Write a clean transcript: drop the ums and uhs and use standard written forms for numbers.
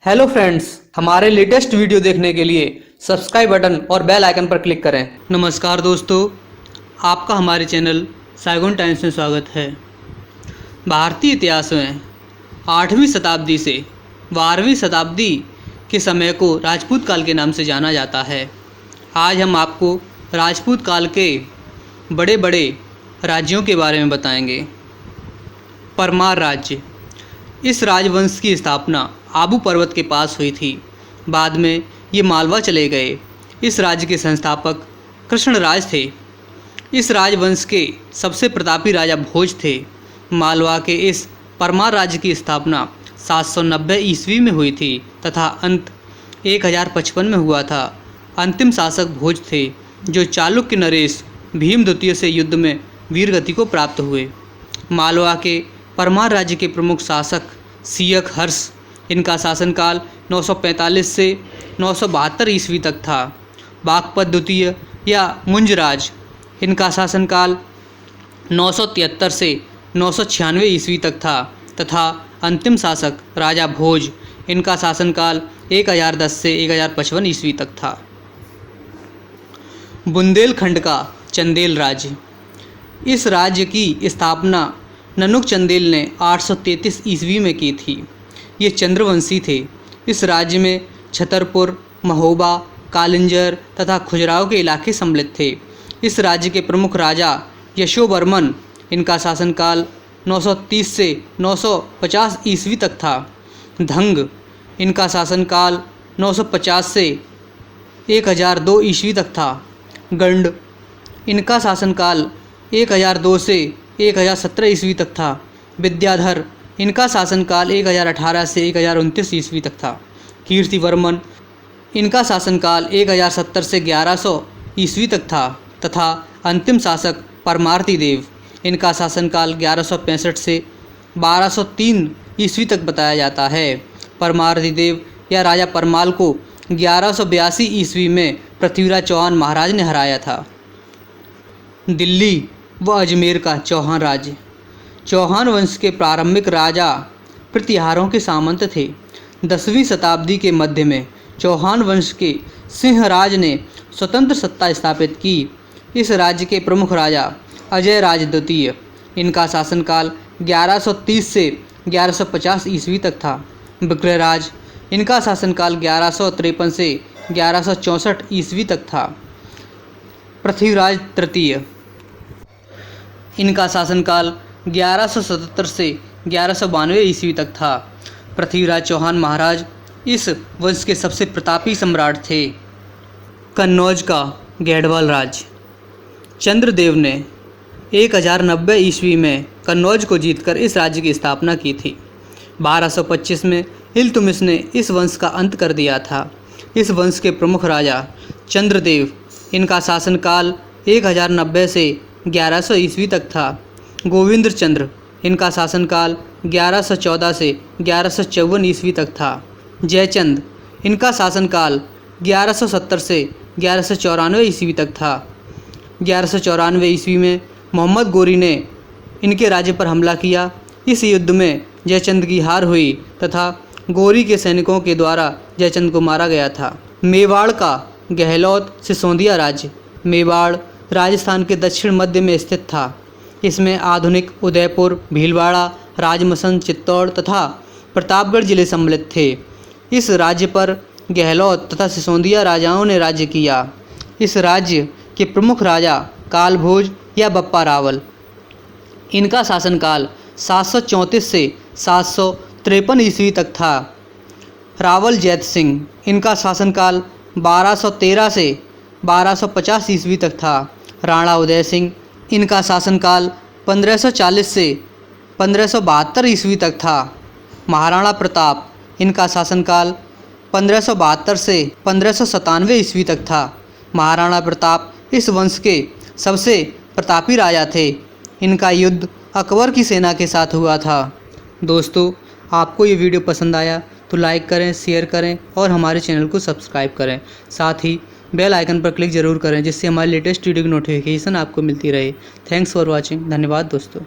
Hello friends, हमारे latest video देखने के लिए सब्सक्राइब बटन और बेल आइकन पर क्लिक करें। नमस्कार दोस्तों, आपका हमारे चैनल साइगोन टाइम्स में स्वागत है। भारतीय इतिहास में 8वीं शताब्दी से 12वीं शताब्दी के समय को राजपूत काल के नाम से जाना जाता है। आज हम आपको राजपूत काल के बड़े बड़े राज्यों के बारे में बताएंगे। परमार राज्य, इस राजवंश की स्थापना आबू पर्वत के पास हुई थी। बाद में ये मालवा चले गए। इस राज्य के संस्थापक कृष्णराज थे। इस राजवंश के सबसे प्रतापी राजा भोज थे। मालवा के इस परमार राज्य की स्थापना 790 ईस्वी में हुई थी तथा अंत 1055 में हुआ था। अंतिम शासक भोज थे, जो चालुक्य नरेश भीम द्वितीय से युद्ध में वीरगति को प्राप्त हुए। मालवा के परमार राज्य के प्रमुख शासक सियक हर्ष, इनका शासनकाल 945 से 972 ईस्वी तक था। बागपत द्वितीय या मुंजराज, इनका शासनकाल 973 से 996 ईस्वी तक था तथा अंतिम शासक राजा भोज, इनका शासनकाल 1010 से 1055 ईस्वी तक था। बुंदेलखंड का चंदेल राज्य, इस राज्य की स्थापना ननुक चंदेल ने 833 ईस्वी में की थी। ये चंद्रवंशी थे। इस राज्य में छतरपुर, महोबा, कालिंजर तथा खुजराहो के इलाके सम्मिलित थे। इस राज्य के प्रमुख राजा यशोवर्मन, इनका शासनकाल 930 से 950 ईस्वी तक था। धंग, इनका शासनकाल 950 से 1002 ईस्वी तक था। गंड, इनका शासनकाल 1002 से 1017 ईस्वी तक था। विद्याधर, इनका शासनकाल 1018 से 1029 ईस्वी तक था। कीर्तिवर्मन, इनका शासनकाल 1070 से 1100 ईस्वी तक था तथा अंतिम शासक परमार्ती देव, इनका शासनकाल 1165 से 1203 ईस्वी तक बताया जाता है। परमार्ती देव या राजा परमाल को 1182 ईस्वी में पृथ्वीराज चौहान महाराज ने हराया था। दिल्ली व अजमेर का चौहान राज्य, चौहान वंश के प्रारंभिक राजा प्रतिहारों के सामंत थे। 10वीं शताब्दी के मध्य में चौहान वंश के सिंहराज ने स्वतंत्र सत्ता स्थापित की। इस राज्य के प्रमुख राजा अजय राज द्वितीय, इनका शासनकाल 1130 से 1150 ईस्वी तक था। विक्रयराज, इनका शासनकाल 1153 से 1164 ईस्वी तक था। पृथ्वीराज तृतीय, इनका शासनकाल 1177 से 1192 ईस्वी तक था। पृथ्वीराज चौहान महाराज इस वंश के सबसे प्रतापी सम्राट थे। कन्नौज का गैडवाल राज्य, चंद्रदेव ने 1090 ईस्वी में कन्नौज को जीतकर इस राज्य की स्थापना की थी। 1225 में इल्तुतमिश ने इस वंश का अंत कर दिया था। इस वंश के प्रमुख राजा चंद्रदेव, इनका शासनकाल 1090 से 1100 ईस्वी तक था। गोविंद चंद्र, इनका शासनकाल 1114 से 1154 ईस्वी तक था। जयचंद, इनका शासनकाल 1170 से 1194 ईस्वी तक था। 1194 ईस्वी में मोहम्मद गोरी ने इनके राज्य पर हमला किया। इस युद्ध में जयचंद की हार हुई तथा गोरी के सैनिकों के द्वारा जयचंद को मारा गया था। मेवाड़ का गहलोत सिसोदिया राज्य, मेवाड़ राजस्थान के दक्षिण मध्य में स्थित था। इसमें आधुनिक उदयपुर, भीलवाड़ा, राजमसन, चित्तौड़ तथा प्रतापगढ़ जिले सम्मिलित थे। इस राज्य पर गहलोत तथा सिसोदिया राजाओं ने राज्य किया। इस राज्य के प्रमुख राजा कालभोज या बप्पा रावल, इनका शासनकाल 734 से 753 ईस्वी तक था। रावल जैत सिंह, इनका शासनकाल 1213 से 1250 ईस्वी तक था। राणा उदय सिंह, इनका शासनकाल 1540 से 1572 ईस्वी तक था। महाराणा प्रताप, इनका शासनकाल 1572 से 1597 ईस्वी तक था। महाराणा प्रताप इस वंश के सबसे प्रतापी राजा थे। इनका युद्ध अकबर की सेना के साथ हुआ था। दोस्तों, आपको ये वीडियो पसंद आया तो लाइक करें, शेयर करें और हमारे चैनल को सब्सक्राइब करें। साथ ही बेल आइकन पर क्लिक ज़रूर करें, जिससे हमारी लेटेस्ट वीडियो की नोटिफिकेशन आपको मिलती रहे। Thanks for watching. धन्यवाद दोस्तों।